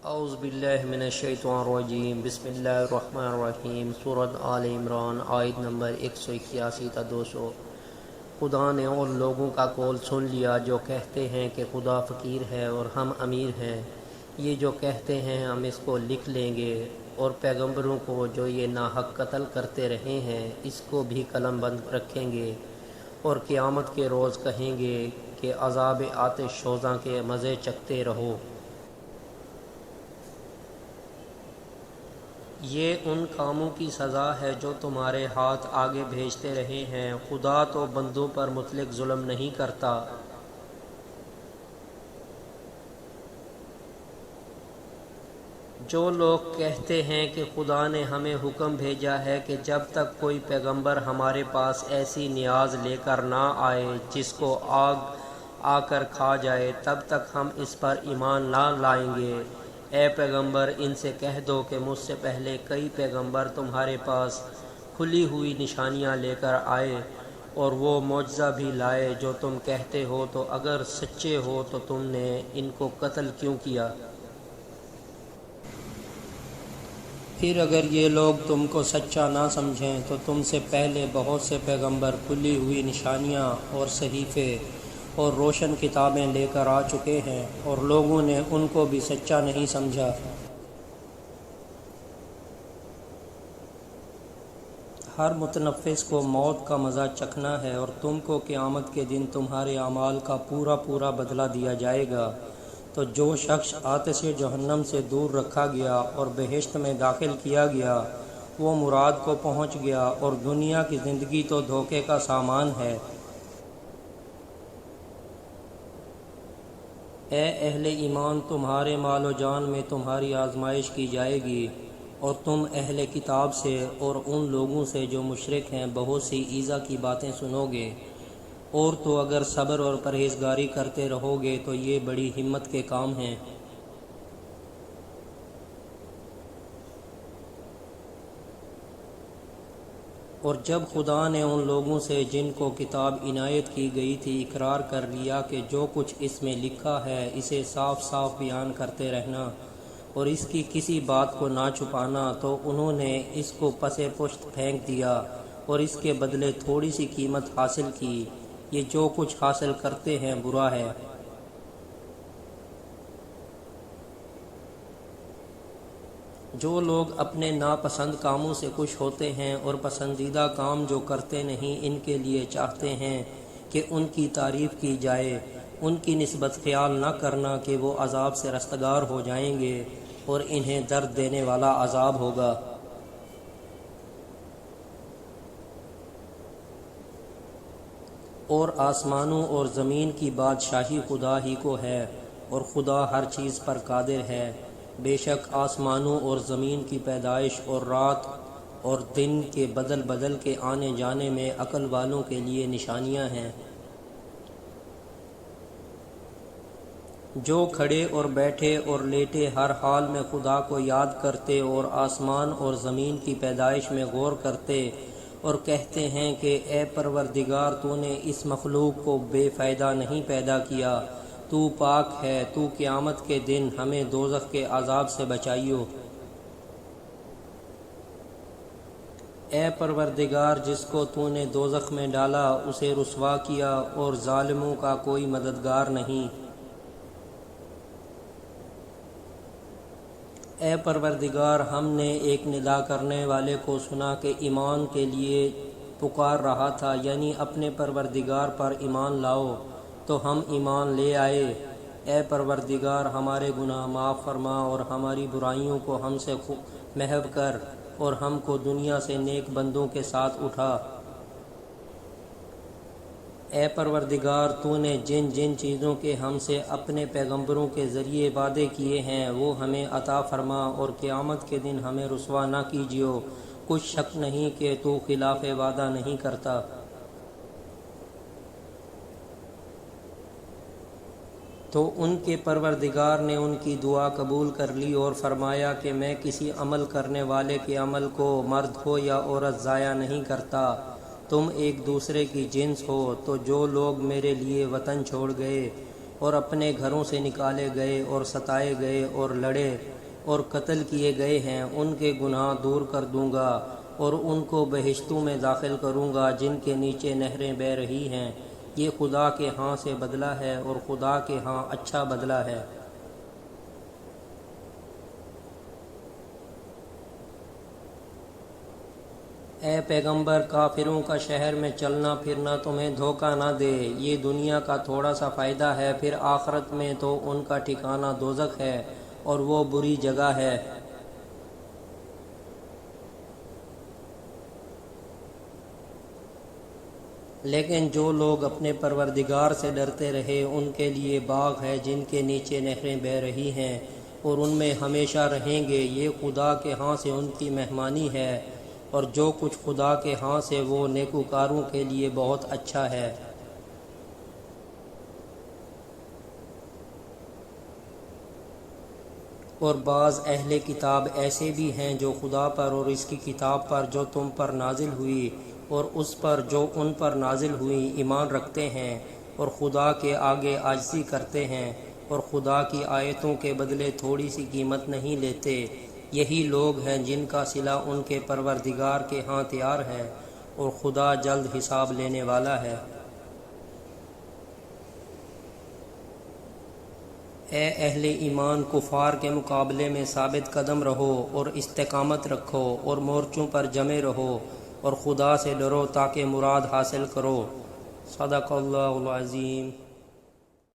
اعوذ باللہ من الشیطان الرجیم بسم اللہ الرحمن الرحیم سورۃ آل عمران آیت نمبر 181 تا 200۔ خدا نے ان لوگوں کا قول سن لیا جو کہتے ہیں کہ خدا فقیر ہے اور ہم امیر ہیں، یہ جو کہتے ہیں ہم اس کو لکھ لیں گے، اور پیغمبروں کو جو یہ ناحق قتل کرتے رہے ہیں اس کو بھی قلم بند رکھیں گے، اور قیامت کے روز کہیں گے کہ عذاب آتش سوزاں کے مزے چکھتے رہو۔ یہ ان کاموں کی سزا ہے جو تمہارے ہاتھ آگے بھیجتے رہے ہیں، خدا تو بندوں پر مطلق ظلم نہیں کرتا۔ جو لوگ کہتے ہیں کہ خدا نے ہمیں حکم بھیجا ہے کہ جب تک کوئی پیغمبر ہمارے پاس ایسی نیاز لے کر نہ آئے جس کو آگ آ کر کھا جائے، تب تک ہم اس پر ایمان نہ لائیں گے۔ اے پیغمبر، ان سے کہہ دو کہ مجھ سے پہلے کئی پیغمبر تمہارے پاس کھلی ہوئی نشانیاں لے کر آئے، اور وہ معجزہ بھی لائے جو تم کہتے ہو، تو اگر سچے ہو تو تم نے ان کو قتل کیوں کیا؟ پھر اگر یہ لوگ تم کو سچا نہ سمجھیں تو تم سے پہلے بہت سے پیغمبر کھلی ہوئی نشانیاں اور صحیفے اور روشن کتابیں لے کر آ چکے ہیں، اور لوگوں نے ان کو بھی سچا نہیں سمجھا۔ ہر متنفس کو موت کا مزہ چکھنا ہے، اور تم کو قیامت کے دن تمہارے اعمال کا پورا بدلہ دیا جائے گا۔ تو جو شخص آتش جہنم سے دور رکھا گیا اور بہشت میں داخل کیا گیا، وہ مراد کو پہنچ گیا، اور دنیا کی زندگی تو دھوکے کا سامان ہے۔ اے اہل ایمان، تمہارے مال و جان میں تمہاری آزمائش کی جائے گی، اور تم اہل کتاب سے اور ان لوگوں سے جو مشرک ہیں بہت سی ایذا کی باتیں سنو گے، اور تو اگر صبر اور پرہیزگاری کرتے رہو گے تو یہ بڑی ہمت کے کام ہیں۔ اور جب خدا نے ان لوگوں سے جن کو کتاب عنایت کی گئی تھی اقرار کر لیا کہ جو کچھ اس میں لکھا ہے اسے صاف بیان کرتے رہنا اور اس کی کسی بات کو نہ چھپانا، تو انہوں نے اس کو پس پشت پھینک دیا اور اس کے بدلے تھوڑی سی قیمت حاصل کی۔ یہ جو کچھ حاصل کرتے ہیں برا ہے۔ جو لوگ اپنے ناپسند کاموں سے خوش ہوتے ہیں اور پسندیدہ کام جو کرتے نہیں ان کے لیے چاہتے ہیں کہ ان کی تعریف کی جائے، ان کی نسبت خیال نہ کرنا کہ وہ عذاب سے رستگار ہو جائیں گے اور انہیں درد دینے والا عذاب ہوگا۔ اور آسمانوں اور زمین کی بادشاہی خدا ہی کو ہے، اور خدا ہر چیز پر قادر ہے۔ بے شک آسمانوں اور زمین کی پیدائش اور رات اور دن کے بدل کے آنے جانے میں عقل والوں کے لیے نشانیاں ہیں۔ جو کھڑے اور بیٹھے اور لیٹے ہر حال میں خدا کو یاد کرتے اور آسمان اور زمین کی پیدائش میں غور کرتے اور کہتے ہیں کہ اے پروردگار، تو نے اس مخلوق کو بے فائدہ نہیں پیدا کیا، تو پاک ہے، تو قیامت کے دن ہمیں دوزخ کے عذاب سے بچائیو۔ اے پروردگار، جس کو تو نے دوزخ میں ڈالا اسے رسوا کیا، اور ظالموں کا کوئی مددگار نہیں۔ اے پروردگار، ہم نے ایک ندا کرنے والے کو سنا کہ ایمان کے لیے پکار رہا تھا، یعنی اپنے پروردگار پر ایمان لاؤ، تو ہم ایمان لے آئے۔ اے پروردگار، ہمارے گناہ معاف فرما اور ہماری برائیوں کو ہم سے محو کر، اور ہم کو دنیا سے نیک بندوں کے ساتھ اٹھا۔ اے پروردگار، تو نے جن چیزوں کے ہم سے اپنے پیغمبروں کے ذریعے وعدے کیے ہیں وہ ہمیں عطا فرما، اور قیامت کے دن ہمیں رسوا نہ کیجیو، کچھ شک نہیں کہ تو خلاف وعدہ نہیں کرتا۔ تو ان کے پروردگار نے ان کی دعا قبول کر لی اور فرمایا کہ میں کسی عمل کرنے والے کے عمل کو مرد ہو یا عورت ضائع نہیں کرتا، تم ایک دوسرے کی جنس ہو۔ تو جو لوگ میرے لیے وطن چھوڑ گئے اور اپنے گھروں سے نکالے گئے اور ستائے گئے اور لڑے اور قتل کیے گئے ہیں، ان کے گناہ دور کر دوں گا اور ان کو بہشتوں میں داخل کروں گا جن کے نیچے نہریں بہہ رہی ہیں۔ یہ خدا کے ہاں سے بدلہ ہے اور خدا کے ہاں اچھا بدلہ ہے۔ اے پیغمبر، کافروں کا شہر میں چلنا پھرنا تمہیں دھوکہ نہ دے۔ یہ دنیا کا تھوڑا سا فائدہ ہے، پھر آخرت میں تو ان کا ٹھکانہ دوزخ ہے اور وہ بری جگہ ہے۔ لیکن جو لوگ اپنے پروردگار سے ڈرتے رہے ان کے لیے باغ ہے جن کے نیچے نہریں بہہ رہی ہیں اور ان میں ہمیشہ رہیں گے۔ یہ خدا کے ہاں سے ان کی مہمانی ہے، اور جو کچھ خدا کے ہاں سے وہ نیکوکاروں کے لیے بہت اچھا ہے۔ اور بعض اہل کتاب ایسے بھی ہیں جو خدا پر اور اس کی کتاب پر جو تم پر نازل ہوئی اور اس پر جو ان پر نازل ہوئی ایمان رکھتے ہیں، اور خدا کے آگے عاجزی کرتے ہیں اور خدا کی آیتوں کے بدلے تھوڑی سی قیمت نہیں لیتے۔ یہی لوگ ہیں جن کا صلہ ان کے پروردگار کے ہاں تیار ہے، اور خدا جلد حساب لینے والا ہے۔ اے اہل ایمان، کفار کے مقابلے میں ثابت قدم رہو اور استقامت رکھو اور مورچوں پر جمے رہو اور خدا سے ڈرو تاکہ مراد حاصل کرو۔ صدق اللہ العظیم۔